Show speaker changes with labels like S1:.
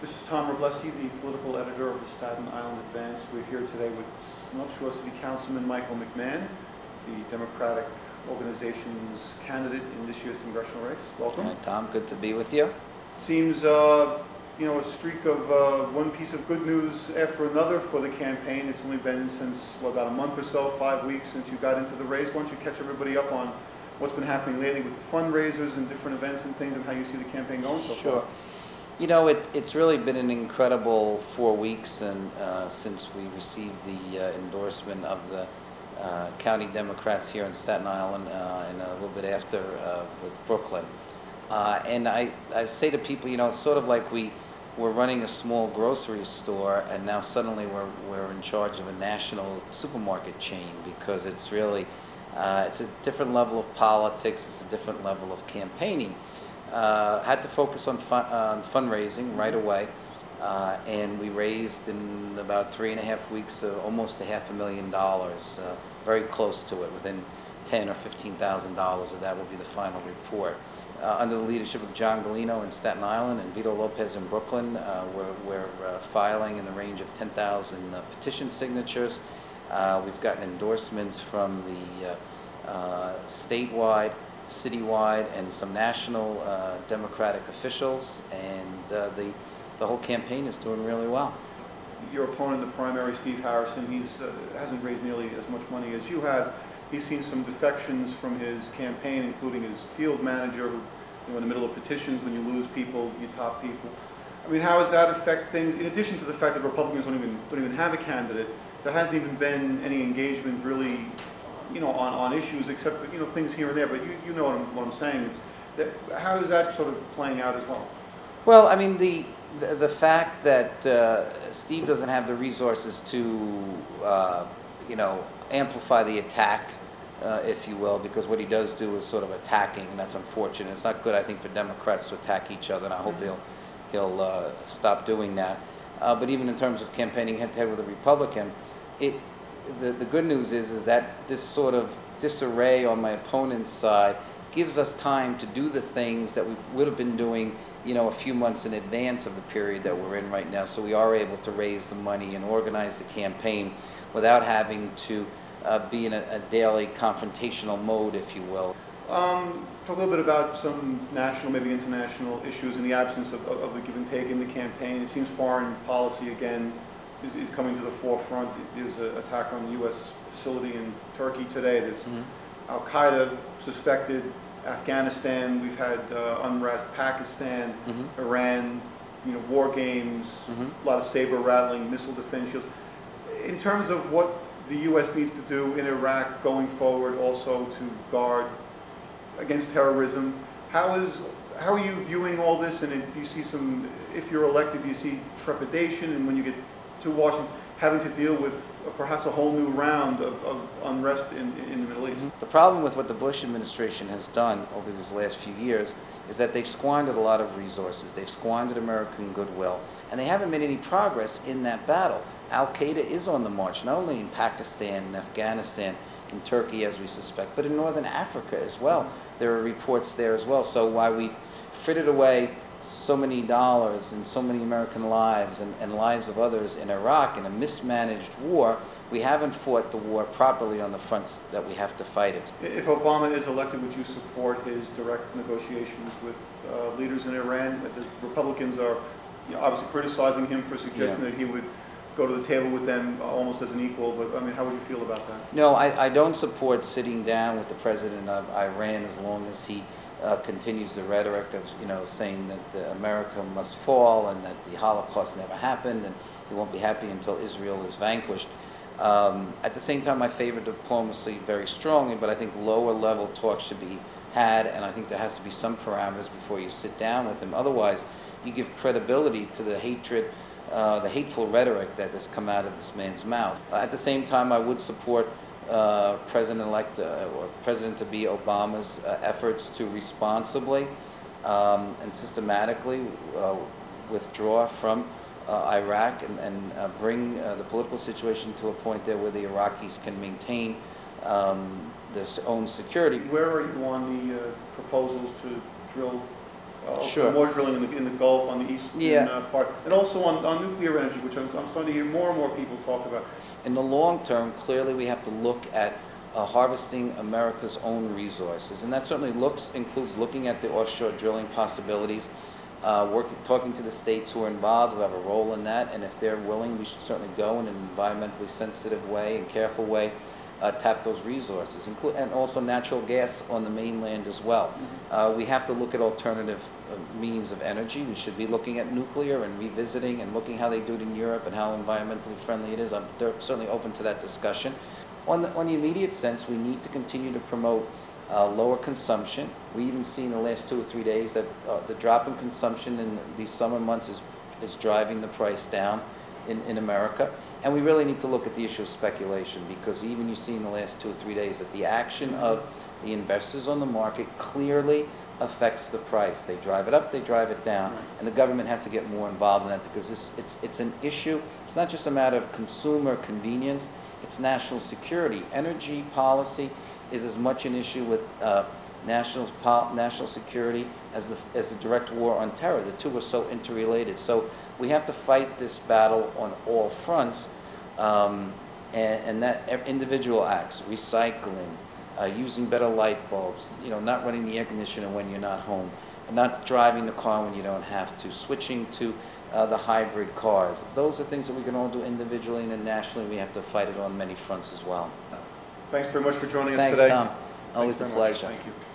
S1: This is Tom Wrobleski, the political editor of the Staten Island Advance. We're here today with North Shore City Councilman Michael McMahon, the Democratic organization's candidate in this year's congressional race. Welcome.
S2: Hi, Tom. Good to be with you.
S1: Seems, a streak of one piece of good news after another for the campaign. It's only been since, about a month or so, 5 weeks since you got into the race. Why don't you catch everybody up on what's been happening lately with the fundraisers and different events and things, and how you see the campaign going so far?
S2: Sure. You know, it's really been an incredible 4 weeks, and since we received the endorsement of the county Democrats here in Staten Island, and a little bit after with Brooklyn. And I say to people, it's sort of like we're running a small grocery store, and now suddenly we're in charge of a national supermarket chain, because it's really it's a different level of politics, it's a different level of campaigning. Had to focus on fundraising right away, and we raised in about 3.5 weeks almost $500,000, very close to it, within $10,000 or $15,000 of that will be the final report. Under the leadership of John Galino in Staten Island and Vito Lopez in Brooklyn, we're filing in the range of 10,000 petition signatures. We've gotten endorsements from the statewide, citywide, and some national Democratic officials, and the whole campaign is doing really well.
S1: Your opponent in the primary, Steve Harrison, hasn't raised nearly as much money as you have. He's seen some defections from his campaign, including his field manager, who, in the middle of petitions, when you lose people, you top people. I mean, how does that affect things? In addition to the fact that Republicans don't even have a candidate, there hasn't even been any engagement really, on issues, except things here and there. But you know what I'm saying. How is that sort of playing out as well?
S2: Well, I mean, the fact that Steve doesn't have the resources to amplify the attack, if you will, because what he does do is sort of attacking, and that's unfortunate. It's not good, I think, for Democrats to attack each other, and I hope he'll stop doing that. But even in terms of campaigning head-to-head with a Republican, the good news is that this sort of disarray on my opponent's side gives us time to do the things that we would have been doing, a few months in advance of the period that we're in right now. So we are able to raise the money and organize the campaign without having to be in a daily confrontational mode, if you will.
S1: Talk a little bit about some national, maybe international issues in the absence of the give and take in the campaign. It seems foreign policy, again, is coming to the forefront. There's an attack on the U.S. facility in Turkey today. There's Al-Qaeda suspected. Afghanistan, we've had unrest. Pakistan, Iran, war games, a lot of saber-rattling, missile defense shields. In terms of what the U.S. needs to do in Iraq going forward, also to guard against terrorism, how are you viewing all this? And do you see if you're elected, do you see trepidation, and when you get to Washington, having to deal with perhaps a whole new round of unrest in the Middle East?
S2: The problem with what the Bush administration has done over these last few years is that they've squandered a lot of resources. They've squandered American goodwill, and they haven't made any progress in that battle. Al-Qaeda is on the march, not only in Pakistan and Afghanistan, in Turkey, as we suspect, but in northern Africa as well. There are reports there as well. So while we frittered away so many dollars and so many American lives and lives of others in Iraq in a mismanaged war, we haven't fought the war properly on the fronts that we have to fight it.
S1: If Obama is elected, would you support his direct negotiations with leaders in Iran? The Republicans are obviously criticizing him for suggesting that he would go to the table with them almost as an equal, but I mean, how would you feel about that?
S2: No, I don't support sitting down with the president of Iran as long as he continues the rhetoric of saying that America must fall and that the Holocaust never happened, and he won't be happy until Israel is vanquished. At the same time, I favor diplomacy very strongly, but I think lower level talks should be had, and I think there has to be some parameters before you sit down with him. Otherwise, you give credibility to the hatred, the hateful rhetoric that has come out of this man's mouth. At the same time, I would support President-elect or President-to-be Obama's efforts to responsibly and systematically withdraw from Iraq and bring the political situation to a point there where the Iraqis can maintain their own security.
S1: Where are you on the proposals to drill
S2: Sure.
S1: more drilling in the Gulf, on the eastern part, and also on nuclear energy, which I'm starting to hear more and more people talk about.
S2: In the long term, clearly we have to look at harvesting America's own resources, and that certainly includes looking at the offshore drilling possibilities, talking to the states who are involved, who have a role in that, and if they're willing, we should certainly go in an environmentally sensitive way and careful way, tap those resources, and also natural gas on the mainland as well. We have to look at alternative means of energy. We should be looking at nuclear and revisiting and looking how they do it in Europe and how environmentally friendly it is. I'm certainly open to that discussion. On the immediate sense, we need to continue to promote lower consumption. We even see in the last 2 or 3 days that the drop in consumption in these summer months is driving the price down in America. And we really need to look at the issue of speculation, because even you see in the last 2 or 3 days that the action of the investors on the market clearly affects the price. They drive it up, they drive it down, and the government has to get more involved in that, because it's an issue. It's not just a matter of consumer convenience, it's national security. Energy policy is as much an issue with national security as the direct war on terror. The two are so interrelated. So we have to fight this battle on all fronts, and that individual acts, recycling, using better light bulbs, not running the air conditioner when you're not home, not driving the car when you don't have to, switching to the hybrid cars. Those are things that we can all do individually, and then nationally we have to fight it on many fronts as well.
S1: Thanks very much for joining us
S2: Thanks,
S1: today.
S2: Tom. Always a
S1: Thanks very much.
S2: pleasure.
S1: Thank you.